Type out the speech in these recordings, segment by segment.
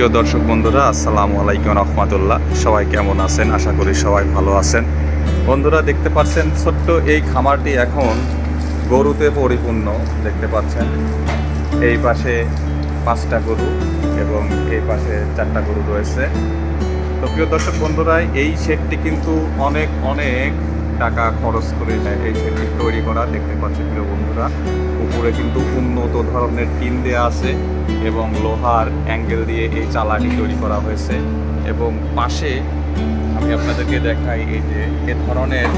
প্রিয় দর্শক বন্ধুরা, আসসালামু আলাইকুম রহমতুল্লাহ। সবাই কেমন আছেন? আশা করি সবাই ভালো আছেন। বন্ধুরা, দেখতে পাচ্ছেন ছোট্ট এই খামারটি এখন গরুতে পরিপূর্ণ। দেখতে পাচ্ছেন এই পাশে 5টা গরু এবং এই পাশে 4টা গরু রয়েছে। তো প্রিয় দর্শক বন্ধুরা, এই শেডটি কিন্তু অনেক অনেক টাকা খরচ করে এই শেডটি তৈরি করা। দেখতে পাচ্ছেন প্রিয় বন্ধুরা, উপরে কিন্তু উন্নত ধরনের টিন দেওয়া আছে এবং লোহার অ্যাঙ্গেল দিয়ে এই চালাটি তৈরি করা হয়েছে। এবং পাশে আমি আপনাদেরকে দেখাই, এই যে এ ধরনের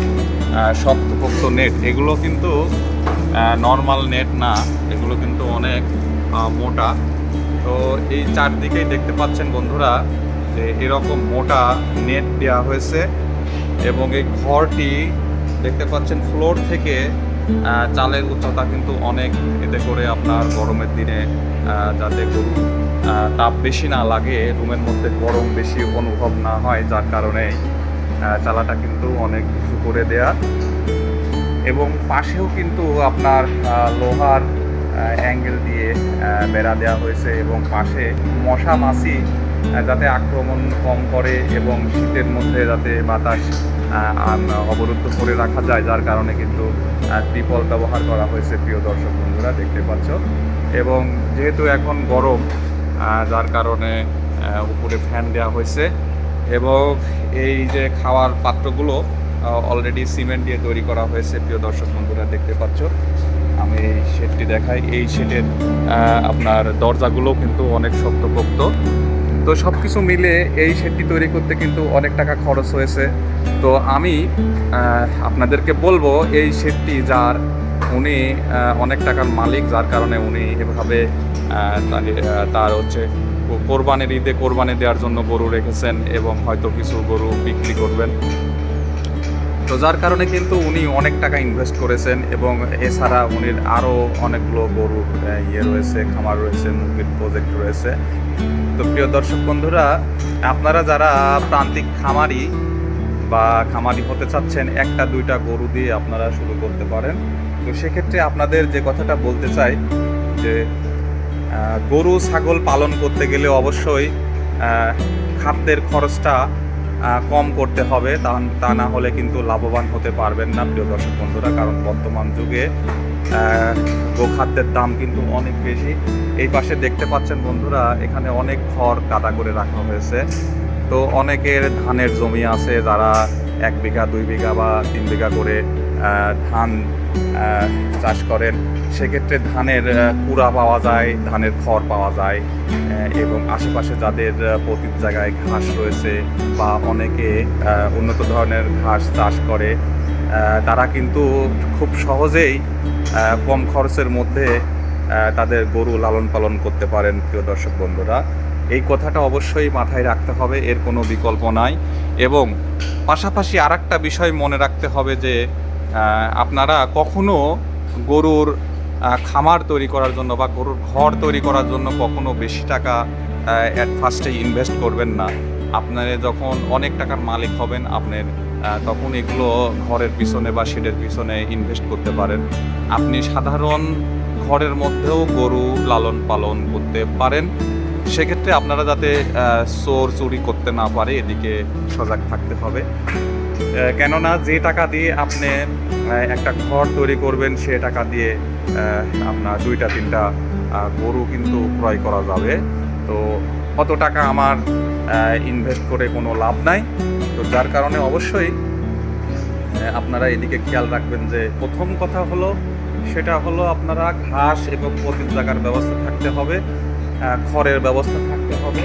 শক্তপোক্ত নেট, এগুলো কিন্তু নর্মাল নেট না, এগুলো কিন্তু অনেক মোটা। তো এই চারদিকেই দেখতে পাচ্ছেন বন্ধুরা যে এরকম মোটা নেট দেওয়া হয়েছে। এবং এই ঘরটি দেখতে পাচ্ছেন ফ্লোর থেকে চালের উচ্চতা কিন্তু অনেক, এতে করে আপনার গরমের দিনে যাতে গরু তাপ বেশি না লাগে, রুমের মধ্যে গরম বেশি অনুভব না হয়, যার কারণে চালাটা কিন্তু অনেক উঁচু করে দেয়া। এবং পাশেও কিন্তু আপনার লোহার অ্যাঙ্গেল দিয়ে বেড়া দেওয়া হয়েছে এবং পাশে মশা মাছি যাতে আক্রমণ কম করে এবং শীতের মধ্যে যাতে বাতাস অবরুদ্ধ করে রাখা যায়, যার কারণে কিন্তু ত্রিপল ব্যবহার করা হয়েছে। প্রিয় দর্শক বন্ধুরা, দেখতে পাচ্ছ। এবং যেহেতু এখন গরম, যার কারণে উপরে ফ্যান দেওয়া হয়েছে। এবং এই যে খাওয়ার পাত্রগুলো অলরেডি সিমেন্ট দিয়ে তৈরি করা হয়েছে। প্রিয় দর্শক বন্ধুরা, দেখতে পাচ্ছ। আমি এই শেডটি দেখাই, এই শেডের আপনার দরজাগুলো কিন্তু অনেক শক্তপোক্ত। তো সব কিছু মিলে এই শেডটি তৈরি করতে কিন্তু অনেক টাকা খরচ হয়েছে। তো আমি আপনাদেরকে বলবো, এই শেডটি যার, উনি অনেক টাকার মালিক, যার কারণে উনি এভাবে তার হচ্ছে কোরবানির ঈদে কোরবানি দেওয়ার জন্য গরু রেখেছেন এবং হয়তো কিছু গরু বিক্রি করবেন। তো যার কারণে কিন্তু উনি অনেক টাকা ইনভেস্ট করেছেন। এবং এছাড়া উনির আরও অনেকগুলো গরুর রয়েছে, খামার রয়েছে, মুরগির প্রজেক্ট রয়েছে। তো প্রিয় দর্শক বন্ধুরা, আপনারা যারা প্রান্তিক খামারি বা খামারি হতে চাচ্ছেন, 1-2টা গরু দিয়ে আপনারা শুরু করতে পারেন। তো সেক্ষেত্রে আপনাদের যে কথাটা বলতে চাই যে গরু ছাগল পালন করতে গেলে অবশ্যই খাদ্যের খরচটা কম করতে হবে, তা না হলে কিন্তু লাভবান হতে পারবেন না প্রিয় দর্শক বন্ধুরা। কারণ বর্তমান যুগে গোখাদ্যের দাম কিন্তু অনেক বেশি। এই পাশে দেখতে পাচ্ছেন বন্ধুরা, এখানে অনেক খড় কাদা করে রাখা হয়েছে। তো অনেকের ধানের জমি আছে, যারা 1 বিঘা 2 বিঘা বা 3 বিঘা করে ধান চাষ করেন। সেক্ষেত্রে ধানের কুড়া পাওয়া যায়, ধানের খড় পাওয়া যায়। এবং আশেপাশে যাদের প্রতি জায়গায় ঘাস রয়েছে বা অনেকে উন্নত ধরনের ঘাস চাষ করে, তারা কিন্তু খুব সহজেই কম খরচের মধ্যে তাদের গরু লালন পালন করতে পারেন। প্রিয় দর্শক বন্ধুরা, এই কথাটা অবশ্যই মাথায় রাখতে হবে, এর কোনো বিকল্প নাই। এবং পাশাপাশি আরেকটা বিষয় মনে রাখতে হবে যে আপনারা কখনো গরুর খামার তৈরি করার জন্য বা গরুর ঘর তৈরি করার জন্য কখনো বেশি টাকা অ্যাট ফার্স্টেই ইনভেস্ট করবেন না। আপনারা যখন অনেক টাকার মালিক হবেন, আপনার তখন এগুলো ঘরের পিছনে বা শেডের পিছনে ইনভেস্ট করতে পারেন। আপনি সাধারণ ঘরের মধ্যেও গরু লালন পালন করতে পারেন। সেক্ষেত্রে আপনারা যাতে চোর চুরি করতে না পারে, এদিকে সজাগ থাকতে হবে। কেননা যে টাকা দিয়ে আপনি একটা ঘর তৈরি করবেন, সে টাকা দিয়ে আপনার 2-3টা গরু কিন্তু ক্রয় করা যাবে। তো অত টাকা আমার ইনভেস্ট করে কোনো লাভ নাই। তো যার কারণে অবশ্যই আপনারা এদিকে খেয়াল রাখবেন যে প্রথম কথা হলো, সেটা হলো আপনারা ঘাস এবং প্রতি জায়গার ব্যবস্থা থাকতে হবে, খড়ের ব্যবস্থা থাকতে হবে।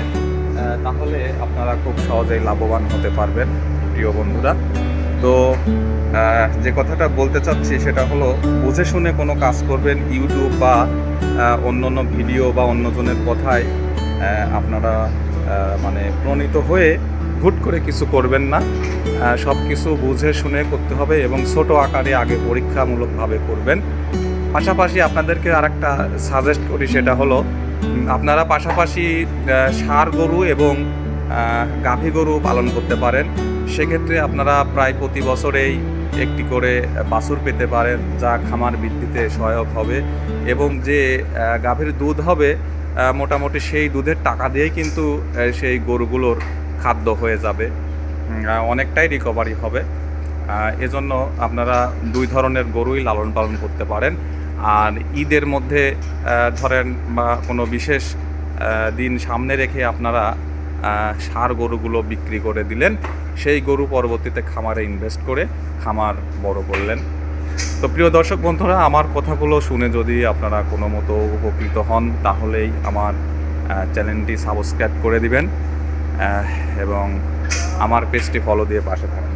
তাহলে আপনারা খুব সহজেই লাভবান হতে পারবেন প্রিয় বন্ধুরা। তো যে কথাটা বলতে চাচ্ছি সেটা হলো, বুঝে শুনে কোনো কাজ করবেন। ইউটিউব বা অন্য ভিডিও বা অন্যজনের কথায় আপনারা মানে প্রণীত হয়ে হুট করে কিছু করবেন না। সব কিছু বুঝে শুনে করতে হবে এবং ছোট আকারে আগে পরীক্ষামূলকভাবে করবেন। পাশাপাশি আপনাদেরকে আরেকটা সাজেস্ট করি, সেটা হলো আপনারা পাশাপাশি ষাঁড় গরু এবং গাভী গরু পালন করতে পারেন। সেক্ষেত্রে আপনারা প্রায় প্রতি বছরেই একটি করে বাছুর পেতে পারেন, যা খামার বৃদ্ধিতে সহায়ক হবে। এবং যে গাভীর দুধ হবে মোটামুটি সেই দুধের টাকা দিয়েই কিন্তু সেই গরুগুলোর খাদ্য হয়ে যাবে, অনেকটাই রিকভারি হবে। এজন্য আপনারা দুই ধরনের গরুই লালন পালন করতে পারেন। আর ঈদের মধ্যে ধরেন বা কোনো বিশেষ দিন সামনে রেখে আপনারা ষাঁড় গরুগুলো বিক্রি করে দিলেন, সেই গরু পরবর্তীতে খামারে ইনভেস্ট করে খামার বড় করলেন। তো প্রিয় দর্শক বন্ধুরা, আমার কথাগুলো শুনে যদি আপনারা কোনো মতো উপকৃত হন তাহলেই আমার চ্যানেলটি সাবস্ক্রাইব করে দিবেন এবং আমার পেজটি ফলো দিয়ে পাশে থাকবেন।